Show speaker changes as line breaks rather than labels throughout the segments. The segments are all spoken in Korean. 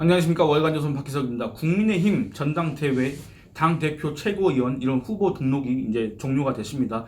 안녕하십니까. 월간조선 박희석입니다. 국민의힘 전당대회 당대표 최고위원 이런 후보 등록이 이제 종료가 됐습니다.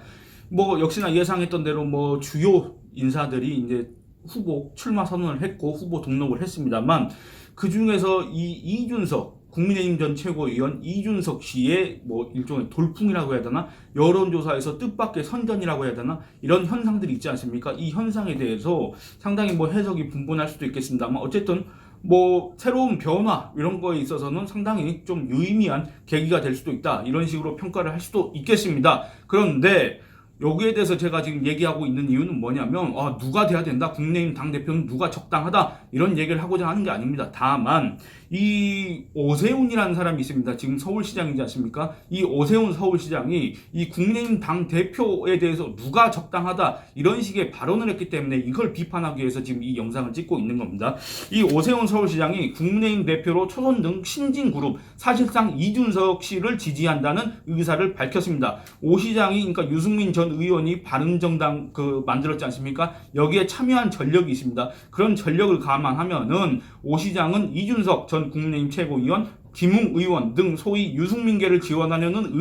뭐 역시나 예상했던 대로 뭐 주요 인사들이 이제 후보 출마 선언을 했고 후보 등록을 했습니다만 그 중에서 이 이준석 국민의힘 전 최고위원 이준석 씨의 뭐 일종의 돌풍이라고 해야 되나, 여론조사에서 뜻밖의 선전이라고 해야 되나, 이런 현상들이 있지 않습니까? 이 현상에 대해서 상당히 뭐 해석이 분분할 수도 있겠습니다만 어쨌든 뭐 새로운 변화 이런 거에 있어서는 상당히 좀 유의미한 계기가 될 수도 있다, 이런 식으로 평가를 할 수도 있겠습니다. 그런데 여기에 대해서 제가 지금 얘기하고 있는 이유는 뭐냐면 누가 돼야 된다, 국민의힘 당대표는 누가 적당하다, 이런 얘기를 하고자 하는 게 아닙니다. 다만 이 오세훈이라는 사람이 있습니다. 지금 서울시장이지 않습니까? 이 오세훈 서울시장이 이 국민의힘 당대표에 대해서 누가 적당하다 이런 식의 발언을 했기 때문에 이걸 비판하기 위해서 지금 이 영상을 찍고 있는 겁니다. 이 오세훈 서울시장이 국민의힘 대표로 초선 등 신진그룹 사실상 이준석 씨를 지지한다는 의사를 밝혔습니다. 오 시장이, 그러니까 유승민 전 의원이 바른정당 만들었지 않습니까? 여기에 참여한 전력이 있습니다. 그런 전력을 감안하면은 오 시장은 이준석 전 국민의힘 최고위원, 김웅 의원 등 소위 유승민계를 지원하려는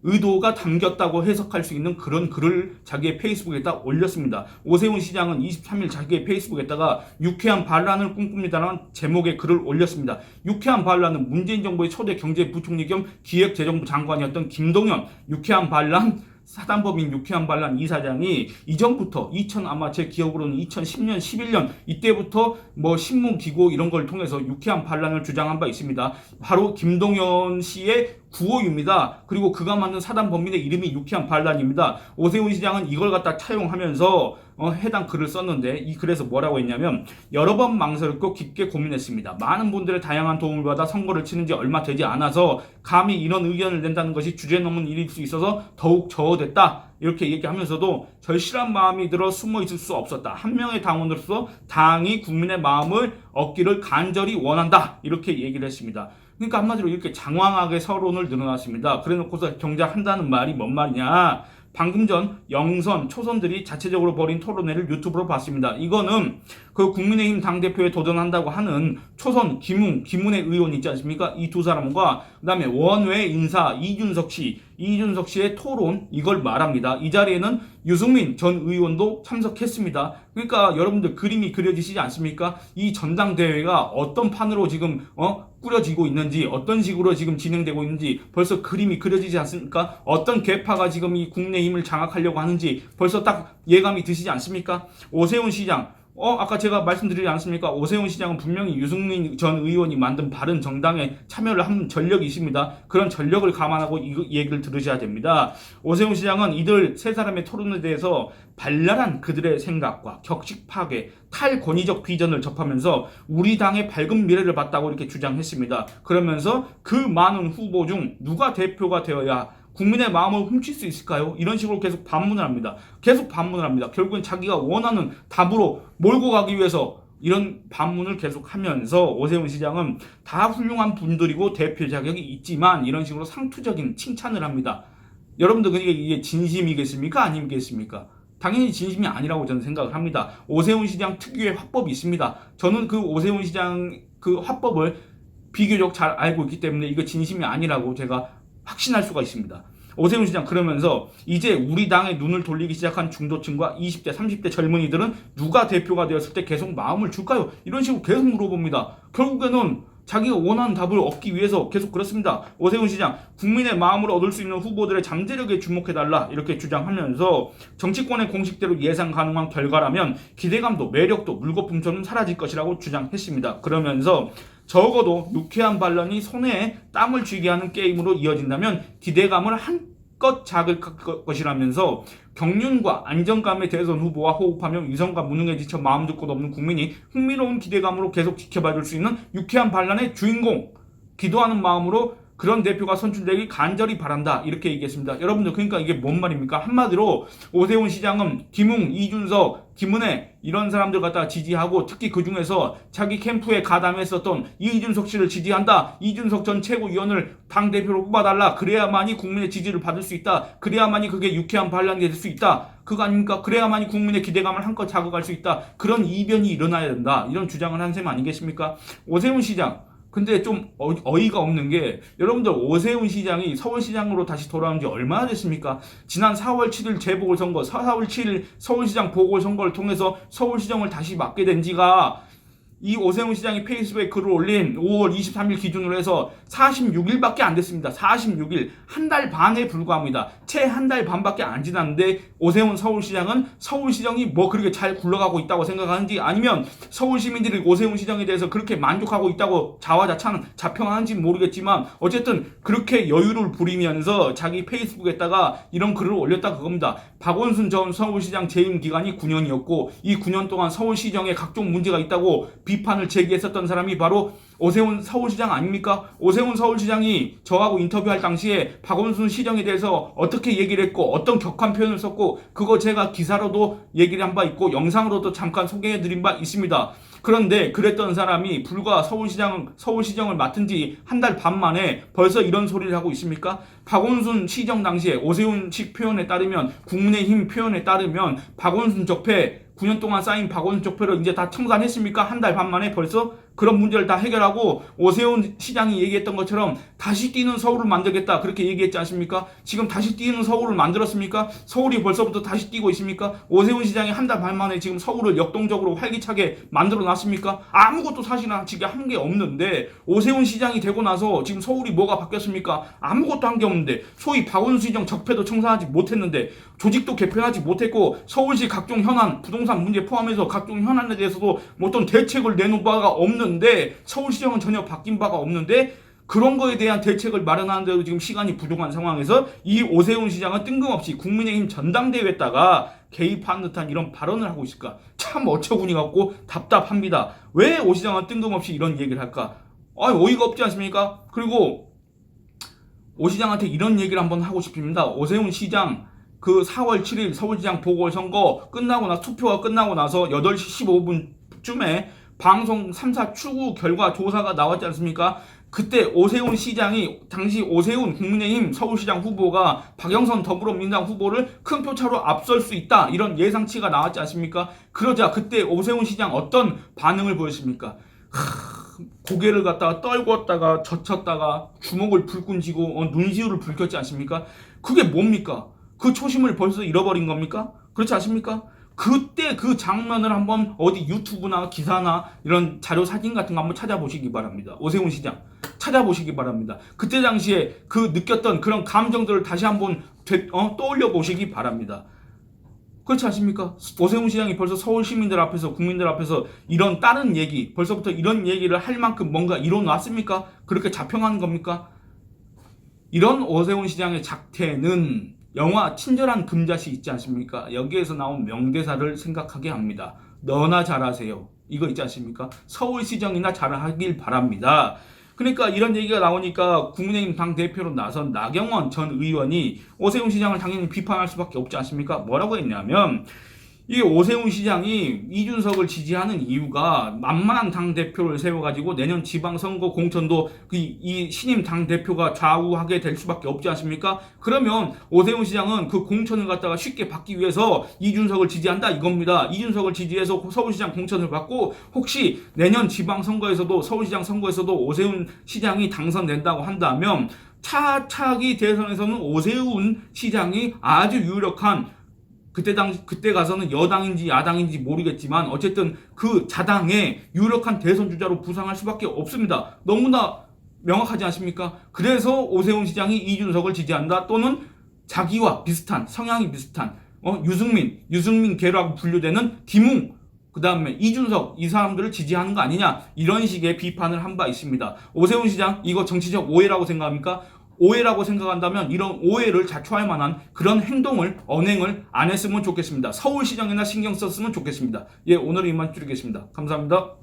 의도가 담겼다고 해석할 수 있는 그런 글을 자기의 페이스북에다 올렸습니다. 오세훈 시장은 23일 자기의 페이스북에다가 유쾌한 반란을 꿈꿉니다라는 제목의 글을 올렸습니다. 유쾌한 반란은 문재인 정부의 초대 경제부총리 겸 기획재정부 장관이었던 김동연 유쾌한 반란 사단법인 유쾌한 반란 이사장이 이전부터 아마 제 기억으로는 2010년 11년 이때부터 뭐 신문 기고 이런 걸 통해서 유쾌한 반란을 주장한 바 있습니다. 바로 김동연 씨의 구호입니다. 그리고 그가 만든 사단법인의 이름이 유쾌한 반란입니다. 오세훈 시장은 이걸 갖다 차용하면서 해당 글을 썼는데, 이 글에서 뭐라고 했냐면, 여러 번 망설였고 깊게 고민했습니다. 많은 분들의 다양한 도움을 받아 선거를 치는 지 얼마 되지 않아서 감히 이런 의견을 낸다는 것이 주제넘은 일일 수 있어서 더욱 저어됐다, 이렇게 얘기하면서도 절실한 마음이 들어 숨어 있을 수 없었다. 한 명의 당원으로서 당이 국민의 마음을 얻기를 간절히 원한다, 이렇게 얘기를 했습니다. 그러니까 한마디로 이렇게 장황하게 서론을 늘어놨습니다. 그래놓고서 경작한다는 말이 뭔 말이냐. 방금 전 영선, 초선들이 자체적으로 벌인 토론회를 유튜브로 봤습니다. 이거는 그 국민의힘 당대표에 도전한다고 하는 초선 김문혜 의원 있지 않습니까? 이 두 사람과 그다음에 원외 인사 이준석 씨의 토론, 이걸 말합니다. 이 자리에는 유승민 전 의원도 참석했습니다. 그러니까 여러분들 그림이 그려지시지 않습니까? 이 전당대회가 어떤 판으로 지금 꾸려지고 있는지, 어떤 식으로 지금 진행되고 있는지 벌써 그림이 그려지지 않습니까? 어떤 계파가 지금 이 국내힘을 장악하려고 하는지 벌써 딱 예감이 드시지 않습니까? 오세훈 시장, 아까 제가 말씀드리지 않습니까? 오세훈 시장은 분명히 유승민 전 의원이 만든 바른정당에 참여를 한 전력이 있습니다. 그런 전력을 감안하고 이 얘기를 들으셔야 됩니다. 오세훈 시장은 이들 세 사람의 토론에 대해서 발랄한 그들의 생각과 격식 파괴, 탈권위적 비전을 접하면서 우리 당의 밝은 미래를 봤다고 이렇게 주장했습니다. 그러면서 그 많은 후보 중 누가 대표가 되어야 국민의 마음을 훔칠 수 있을까요? 이런 식으로 계속 반문을 합니다. 결국엔 자기가 원하는 답으로 몰고 가기 위해서 이런 반문을 계속하면서 오세훈 시장은 다 훌륭한 분들이고 대표 자격이 있지만 이런 식으로 상투적인 칭찬을 합니다. 여러분들 그러니까 이게 진심이겠습니까? 아니겠습니까? 당연히 진심이 아니라고 저는 생각을 합니다. 오세훈 시장 특유의 화법이 있습니다. 저는 그 오세훈 시장 그 화법을 비교적 잘 알고 있기 때문에 이거 진심이 아니라고 제가 확신할 수가 있습니다. 오세훈 시장 그러면서 이제 우리 당에 눈을 돌리기 시작한 중도층과 20대, 30대 젊은이들은 누가 대표가 되었을 때 계속 마음을 줄까요? 이런 식으로 계속 물어봅니다. 결국에는 자기가 원하는 답을 얻기 위해서 계속 그렇습니다. 오세훈 시장, 국민의 마음을 얻을 수 있는 후보들의 잠재력에 주목해달라, 이렇게 주장하면서 정치권의 공식대로 예상 가능한 결과라면 기대감도 매력도 물거품처럼 사라질 것이라고 주장했습니다. 그러면서 적어도 유쾌한 반란이 손에 땀을 쥐게 하는 게임으로 이어진다면 기대감을 한껏 작을 것이라면서 경륜과 안정감의 대선 후보와 호흡하며 위선과 무능에 지쳐 마음도 곳 없는 국민이 흥미로운 기대감으로 계속 지켜봐줄 수 있는 유쾌한 반란의 주인공, 기도하는 마음으로 그런 대표가 선출되기 간절히 바란다. 이렇게 얘기했습니다. 여러분들 그러니까 이게 뭔 말입니까? 한마디로 오세훈 시장은 김웅, 이준석, 김은혜 이런 사람들 갖다 지지하고 특히 그중에서 자기 캠프에 가담했었던 이준석 씨를 지지한다. 이준석 전 최고위원을 당대표로 뽑아달라. 그래야만이 국민의 지지를 받을 수 있다. 그래야만이 그게 유쾌한 반란이 될 수 있다. 그거 아닙니까? 그래야만이 국민의 기대감을 한껏 자극할 수 있다. 그런 이변이 일어나야 된다. 이런 주장을 한 셈 아니겠습니까? 오세훈 시장 근데 좀 어이가 없는 게 여러분들 오세훈 시장이 서울시장으로 다시 돌아온 지 얼마나 됐습니까? 지난 4월 7일 재보궐선거, 4월 7일 서울시장 보궐선거를 통해서 서울시정을 다시 맡게 된 지가 이 오세훈 시장이 페이스북에 글을 올린 5월 23일 기준으로 해서 46일밖에 안 됐습니다. 46일. 한 달 반에 불과합니다. 채 한 달 반밖에 안 지났는데 오세훈 서울시장은 서울시정이 뭐 그렇게 잘 굴러가고 있다고 생각하는지 아니면 서울 시민들이 오세훈 시장에 대해서 그렇게 만족하고 있다고 자평하는지는 모르겠지만 어쨌든 그렇게 여유를 부리면서 자기 페이스북에다가 이런 글을 올렸다 그겁니다. 박원순 전 서울시장 재임 기간이 9년이었고 이 9년 동안 서울시정에 각종 문제가 있다고 비판을 제기했었던 사람이 바로 오세훈 서울시장 아닙니까? 오세훈 서울시장이 저하고 인터뷰할 당시에 박원순 시정에 대해서 어떻게 얘기를 했고 어떤 격한 표현을 썼고 그거 제가 기사로도 얘기를 한 바 있고 영상으로도 잠깐 소개해드린 바 있습니다. 그런데 그랬던 사람이 불과 서울시정을 맡은 지 한 달 반 만에 벌써 이런 소리를 하고 있습니까? 박원순 시정 당시에 오세훈식 표현에 따르면 국민의힘 표현에 따르면 박원순 적폐 9년 동안 쌓인 박원순 적폐를 이제 다 청산했습니까? 한 달 반 만에 벌써 그런 문제를 다 해결하고 오세훈 시장이 얘기했던 것처럼 다시 뛰는 서울을 만들겠다 그렇게 얘기했지 않습니까? 지금 다시 뛰는 서울을 만들었습니까? 서울이 벌써부터 다시 뛰고 있습니까? 오세훈 시장이 한 달 반 만에 지금 서울을 역동적으로 활기차게 만들어 놨습니까? 아무것도 사실은 지금 한 게 없는데 오세훈 시장이 되고 나서 지금 서울이 뭐가 바뀌었습니까? 아무것도 한 게 없는데 소위 박원순 시정 적폐도 청산하지 못했는데 조직도 개편하지 못했고 서울시 각종 현안 부동산 문제 포함해서 각종 현안에 대해서도 뭐 어떤 대책을 내놓은 바가 없는데 서울시정은 전혀 바뀐 바가 없는데 그런 거에 대한 대책을 마련하는데도 지금 시간이 부족한 상황에서 이 오세훈 시장은 뜬금없이 국민의힘 전당대회에다가 개입한 듯한 이런 발언을 하고 있을까? 참 어처구니 같고 답답합니다. 왜 오 시장은 뜬금없이 이런 얘기를 할까? 어이가 없지 않습니까? 그리고 오 시장한테 이런 얘기를 한번 하고 싶습니다. 오세훈 시장 그 4월 7일 서울시장 보궐선거 끝나고 나서 투표가 끝나고 나서 8시 15분쯤에 방송 3사 추구 결과 조사가 나왔지 않습니까? 그때 오세훈 시장이 당시 오세훈 국민의힘 서울시장 후보가 박영선 더불어민주당 후보를 큰 표차로 앞설 수 있다 이런 예상치가 나왔지 않습니까? 그러자 그때 오세훈 시장 어떤 반응을 보였습니까? 고개를 갖다가 떨궜다가 젖혔다가 주먹을 불끈 쥐고 눈시울을 붉혔지 않습니까? 그게 뭡니까? 그 초심을 벌써 잃어버린 겁니까? 그렇지 않습니까? 그때 그 장면을 한번 어디 유튜브나 기사나 이런 자료 사진 같은 거 한번 찾아보시기 바랍니다. 오세훈 시장 찾아보시기 바랍니다. 그때 당시에 그 느꼈던 그런 감정들을 다시 한번 떠올려 보시기 바랍니다. 그렇지 않습니까? 오세훈 시장이 벌써 서울 시민들 앞에서 국민들 앞에서 이런 다른 얘기 벌써부터 이런 얘기를 할 만큼 뭔가 이뤄놨습니까? 그렇게 자평하는 겁니까? 이런 오세훈 시장의 작태는 영화 친절한 금자씨 있지 않습니까? 여기에서 나온 명대사를 생각하게 합니다. 너나 잘하세요. 이거 있지 않습니까? 서울시정이나 잘하길 바랍니다. 그러니까 이런 얘기가 나오니까 국민의힘 당대표로 나선 나경원 전 의원이 오세훈 시장을 당연히 비판할 수밖에 없지 않습니까? 뭐라고 했냐면 이 오세훈 시장이 이준석을 지지하는 이유가 만만한 당대표를 세워가지고 내년 지방선거 공천도 이 신임 당대표가 좌우하게 될 수밖에 없지 않습니까? 그러면 오세훈 시장은 그 공천을 갖다가 쉽게 받기 위해서 이준석을 지지한다 이겁니다. 이준석을 지지해서 서울시장 공천을 받고 혹시 내년 지방선거에서도 서울시장 선거에서도 오세훈 시장이 당선된다고 한다면 차차기 대선에서는 오세훈 시장이 아주 유력한 그때 가서는 여당인지 야당인지 모르겠지만 어쨌든 그 자당의 유력한 대선 주자로 부상할 수밖에 없습니다. 너무나 명확하지 않습니까? 그래서 오세훈 시장이 이준석을 지지한다 또는 자기와 비슷한 성향이 비슷한 유승민계라고 분류되는 김웅 그 다음에 이준석 이 사람들을 지지하는 거 아니냐 이런 식의 비판을 한 바 있습니다. 오세훈 시장 이거 정치적 오해라고 생각합니까? 오해라고 생각한다면 이런 오해를 자초할 만한 그런 언행을 안 했으면 좋겠습니다. 서울시장이나 신경 썼으면 좋겠습니다. 오늘은 이만 줄이겠습니다. 감사합니다.